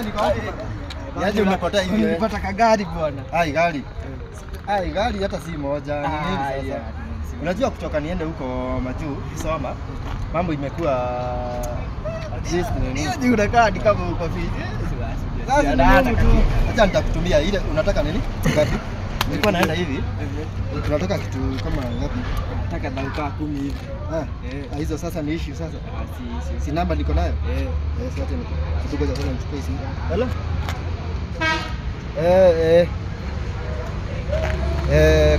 niko hapo. Yaje umepotea hivi? Nilipata kagari bwana. Ai gari. Ai gari hata si moja. Ni nini sasa? Unajua kutoka niende huko majuu kusoma. Mambo imekuwa at least nini? Hiyo unakaa ni kama uko fiti. Acha nitakutumia ile unataka nini? Ngapi? Nilikuwa naenda hivi. Tunataka kitu kama ngapi? Nataka dakika 10 hivi. Hizo sasa ni issue sasa. Si namba niko nayo? Sasa kidogo za kwanza nichukue simu. Hello?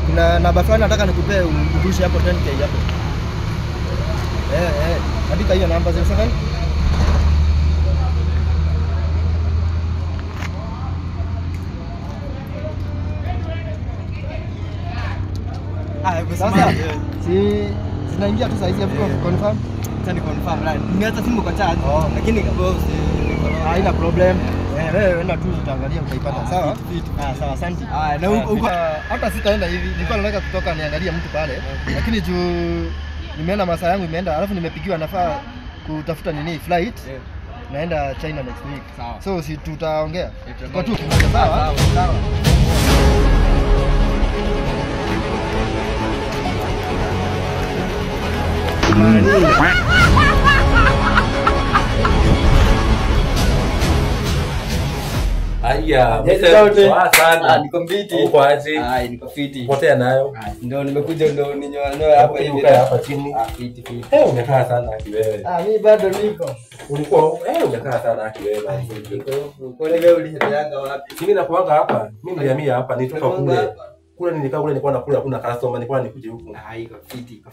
Kuna namba fulani nataka nikupe urushe hapo 10k hapo. Andika hiyo namba 07. Sasa zinaingia tu saa hizi hapo confirm. Sasa ni confirm right. Nimeacha simu kwa charge lakini boss haina problem. Wewe enda tu utaangalia utaipata. Sawa? Sawa asante. Na huko hata sitaenda hivi. Nilikuwa nataka kutoka niangalie mtu pale. Lakini juu nimeenda masaa yangu imeenda alafu nimepigiwa nafaa kutafuta nini flight. Naenda China next week. Sawa. So si tutaongea. Kwa tu kimoja sawa? Sawa. Aya, sana. Niko fiti. Uko aje? Niko fiti. Potea nayo. Ndio nimekuja ndio ninyoa hapa hivi. Hapa chini. Fiti. Umekaa sana kiwewe. Mimi bado niko. Ulikuwa umekaa sana kiwewe. Kwa nini wewe ulienda wapi? Mimi nakuanga hapa. Mimi nilihamia hapa nitoka kule. Kule nilikaa kule nilikuwa nakula kuna customer nilikuwa nikuje huku. Iko fiti.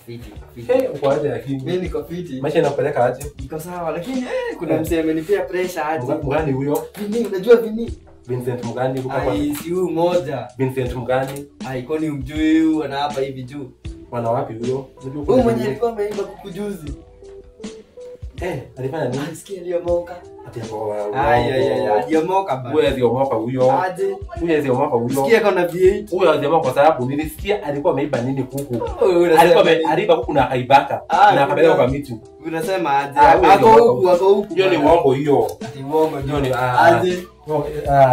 Uko aje lakini? Mimi niko fiti. Maisha yanakupeleka aje? Iko sawa lakini kuna msee amenipea pressure aje. Mgani huyo? Vini, unajua Vini? Vincent Mgani huko kwa. Si huyu moja. Vincent Mgani. Kwani umjui huyu ana hapa hivi juu? Wana wapi huyo? Huyu mwenye alikuwa ameiba kukujuzi. Alifanya nini? Sikia aliyomoka. Aliyomoka bana. Wewe aliyomoka huyo. Aje. Huyo aliyomoka huyo. Sikia kana V8. Huyo aliyomoka kwa sababu nilisikia alikuwa ameiba nini kuku. Alikuwa aliiba kuku na akaibaka na akapeleka kwa miti. Unasema aje? Ako huku. Hiyo ni uongo hiyo. Ati uongo hiyo ni aje.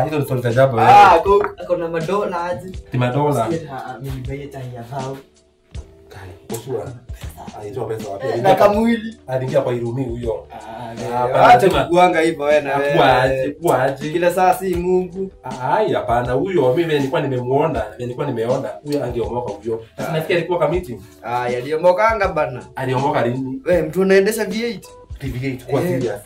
Hizo ni story za jambo. Ako na madola aje. Ti madola. Mimi baita ya hao. Usura. Alitoa pesa wapi? Na kamwili. Aliingia kwa Irumi huyo. Acha kuanga hivyo wewe na wewe. Kwaje? Kila saa si Mungu. Hapana huyo mimi nilikuwa nimemuona, huyo angeomoka huyo. Sasa nafikia alikuwa kwa meeting. Aliyomokanga bana. Aliomoka lini? Wewe mtu unaendesha V8? V8 kwa serious.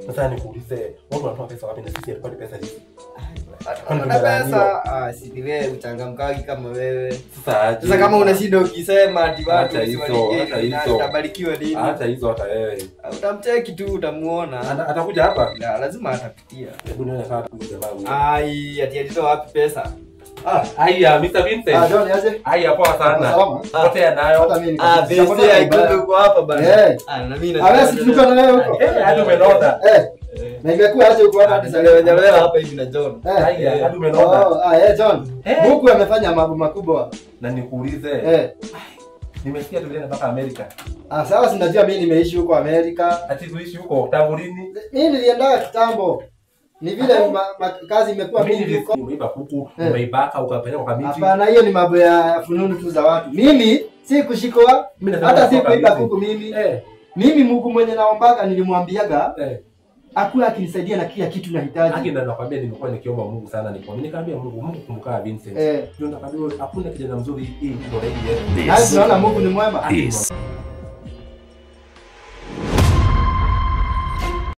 Sasa nikuulize, watu wanatoa pesa wapi na sisi alikuwa ni pesa hizi? Kuna pesa, si wewe uchangamkaji kama wewe. Sasa kama una shida ukisema ati watu utabarikiwa nini? Hata hizo hata wewe. Utamcheki tu utamuona. Atakuja hapa? Lazima atapitia. Hebu nione kama atakuja jamaa huyo. Ati alitoa wapi pesa? Haya Mr. Vincent. John aje? Haya poa sana. Potea nayo. Hata mimi niko. Vincent haikuwa uko hapa bana. Na mimi na. Si tuko na wewe huko. Hadi umeloda. Na imekuwa aje uko hapa hadi leo hapa hivi na John. Hadi umeloda. John. Mungu amefanya mambo makubwa. Na nikuulize. Nimesikia tulienda mpaka Amerika. Sawa sinajua mimi nimeishi huko Amerika. Ati kuishi huko tangu lini? Mimi nilienda kitambo. Ni vile kazi imekuwa mingi huko. Umeiba kuku, umeibaka ukapeleka kwa miti. Hapana, hiyo ni mambo ya fununu tu za watu. Mimi si kushikwa, hata si kuiba kuku mimi. Mimi Mungu mwenye naombaga nilimwambiaga akuwa akinisaidia na kila kitu nahitaji. Haki ndio nakwambia nimekuwa nikiomba Mungu sana nikamwambia Mungu kumkaa Vincent. Ndio nakwambia hakuna kijana mzuri hii ndio hii. Naona Mungu ni mwema.